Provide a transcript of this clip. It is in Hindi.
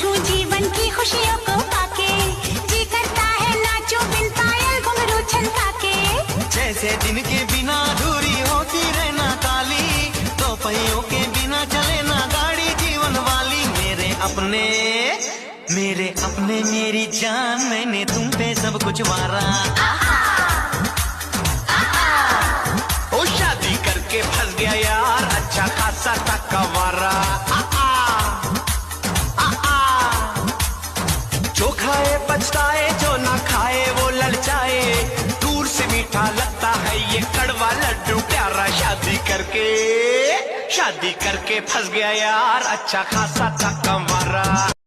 खुश हूँ जीवन की खुशियों को पाके, जी करता है नाचो बिन पायल घुंघरू छनका के। जैसे दिन के बिना अधूरी होती रहना काली, दो पहियों के बिना चले ना गाड़ी जीवन वाली। मेरे अपने मेरी जान, मैंने तुम पे सब कुछ वारा। ओ शादी करके फंस गया यार, अच्छा खासा था कवारा। जो खाए पछताए, जो ना खाए वो ललचाए, दूर से मीठा लगता है ये कड़वा लड्डू प्यारा। शादी करके फंस गया यार, अच्छा खासा था कवारा।